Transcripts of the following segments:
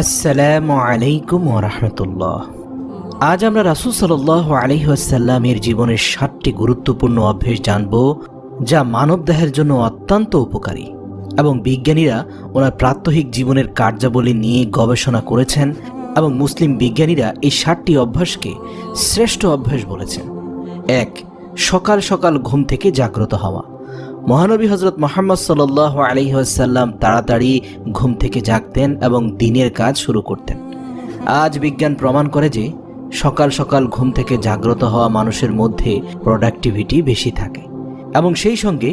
আসসালামু আলাইকুম ওয়া রাহমাতুল্লাহ। আজ আমরা রাসূল সাল্লাল্লাহু আলাইহি ওয়াসাল্লামের জীবনের ৭টি গুরুত্বপূর্ণ অভ্যাস জানব, যা মানবদেহের জন্য অত্যন্ত উপকারী এবং বিজ্ঞানীরা ওনার প্রাত্যহিক জীবনের কার্যাবলী নিয়ে গবেষণা করেছেন এবং মুসলিম বিজ্ঞানীরা এই ৭টি অভ্যাসকে শ্রেষ্ঠ অভ্যাস বলেছেন। ১. সকাল সকাল ঘুম থেকে জাগ্রত হওয়া। মহানবী হযরত মুহাম্মদ সাল্লাল্লাহু আলাইহি ওয়াসাল্লাম তাড়াতাড়ি ঘুম থেকে জাগতেন এবং দিনের কাজ শুরু করতেন। আজ বিজ্ঞান প্রমাণ করে যে সকাল সকাল ঘুম থেকে জাগ্রত হওয়া মানুষের মধ্যে প্রোডাক্টিভিটি বেশি থাকে এবং সেই সঙ্গে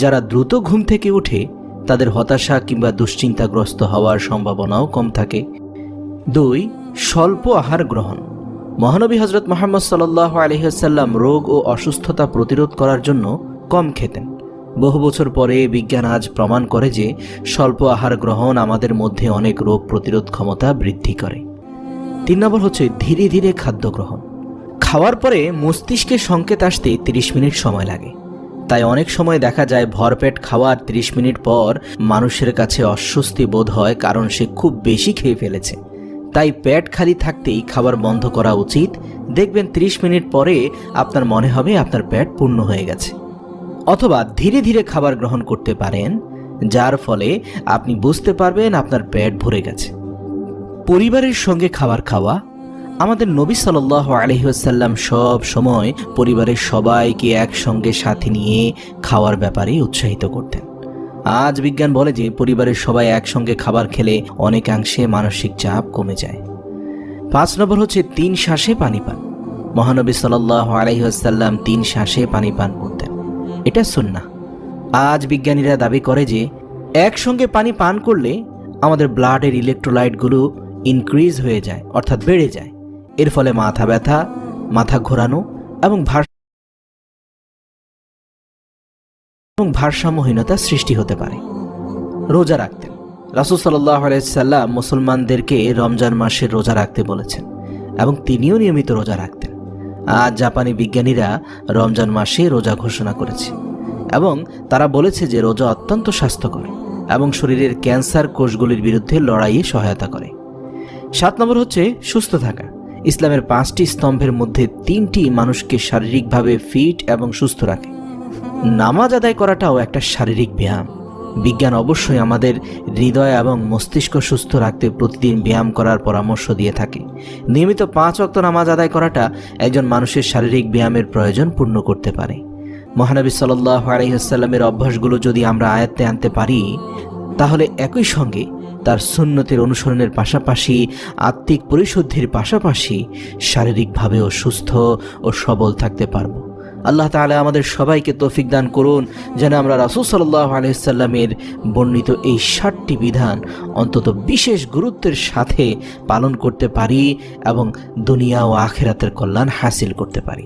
যারা দ্রুত ঘুম থেকে উঠে তাদের হতাশা কিংবা দুশ্চিন্তাগ্রস্ত হওয়ার সম্ভাবনাও কম থাকে। ২. স্বল্প আহার গ্রহণ। মহানবী হযরত মুহাম্মদ সাল্লাল্লাহু আলাইহি ওয়াসাল্লাম রোগ ও অসুস্থতা প্রতিরোধ করার জন্য কম খেতেন। বহু বছর পরে বিজ্ঞান আজ প্রমাণ করে যে স্বল্প আহার গ্রহণ আমাদের মধ্যে অনেক রোগ প্রতিরোধ ক্ষমতা বৃদ্ধি করে। ৩ নম্বর হচ্ছে ধীরে ধীরে খাদ্য গ্রহণ। খাওয়ার পরে মস্তিষ্কে সংকেত আসতে ৩০ মিনিট সময় লাগে, তাই অনেক সময় দেখা যায় ভরপেট খাওয়ার ৩০ মিনিট পর মানুষের কাছে অস্বস্তি বোধ হয়, কারণ সে খুব বেশি খেয়ে ফেলেছে। তাই পেট খালি থাকতেই খাবার বন্ধ করা উচিত। দেখবেন ৩০ মিনিট পরে আপনার মনে হবে আপনার পেট পূর্ণ হয়ে গেছে। অথবা ধীরে ধীরে খাবার গ্রহণ করতে পারেন, যার ফলে আপনি বুঝতে পারবেন আপনার পেট ভরে গেছে। পরিবারের সঙ্গে খাবার খাওয়া। আমাদের নবী সাল্লাল্লাহু আলাইহি ওয়াসাল্লাম সব সময় পরিবারের সবাইকে একসঙ্গে সাথে নিয়ে খাওয়ার ব্যাপারে উৎসাহিত করতেন। আজ বিজ্ঞান বলে যে পরিবারের সবাই একসঙ্গে খাবার খেলে অনেকাংশে মানসিক চাপ কমে যায়। ৫ নম্বর হচ্ছে ৩ শ্বাসে পানি পান। মহানবী সাল্লাল্লাহু আলাইহি ওয়াসাল্লাম ৩ শ্বাসে পানি পান করতেন। এটা সুন্নাহ। আজ বিজ্ঞানীরা দাবি করে যে একসঙ্গে পানি পান করলে আমাদের ব্লাডের ইলেকট্রোলাইটগুলো ইনক্রিজ হয়ে যায়, অর্থাৎ বেড়ে যায়। এর ফলে মাথা ব্যথা, মাথা ঘোরানো এবং ভারসাম্যহীনতা সৃষ্টি হতে পারে। রোজা রাখতেন। রাসূল সাল্লাল্লাহু আলাইহি ওয়াসাল্লাম মুসলমানদেরকে রমজান মাসে রোজা রাখতে বলেছেন এবং তিনিও নিয়মিত রোজা রাখতেন। আজ জাপানি বিজ্ঞানীরা রমজান মাসে রোজা ঘোষণা করেছে এবং তারা বলেছে যে রোজা অত্যন্ত স্বাস্থ্যকর এবং শরীরের ক্যান্সার কোষগুলির বিরুদ্ধে লড়াইয়ে সহায়তা করে। ৭ নম্বর হচ্ছে সুস্থ থাকা। ইসলামের 5টি স্তম্ভের মধ্যে 3টি মানুষকে শারীরিকভাবে ফিট এবং সুস্থ রাখে। নামাজ আদায় করাটাও একটা শারীরিক ব্যায়াম। বিজ্ঞান অবশ্যই আমাদের হৃদয় এবং মস্তিষ্ক সুস্থ রাখতে প্রতিদিন ব্যায়াম করার পরামর্শ দিয়ে থাকে। নিয়মিত 5 ওয়াক্ত নামাজ আদায় করাটা একজন মানুষের শারীরিক ব্যায়ামের প্রয়োজন পূর্ণ করতে পারে। মহানবী সাল্লাল্লাহু আলাইহি ওয়াসাল্লামের অভ্যাসগুলো যদি আমরা আয়ত্তে আনতে পারি, তাহলে একই সঙ্গে তার সুন্নতের অনুসরণের পাশাপাশি আত্মিক পরিশুদ্ধির পাশাপাশি শারীরিকভাবেও সুস্থ ও সবল থাকতে পারব। আল্লাহ তাআলা আমাদের সবাইকে তৌফিক দান করুন যেন আমরা রাসূল সাল্লাল্লাহু আলাইহি ওয়াসাল্লামের বর্ণিত এই 7টি বিধান অন্তত বিশেষ গুরুত্বের সাথে পালন করতে পারি এবং দুনিয়া ও আখিরাতের কল্যাণ হাসিল করতে পারি।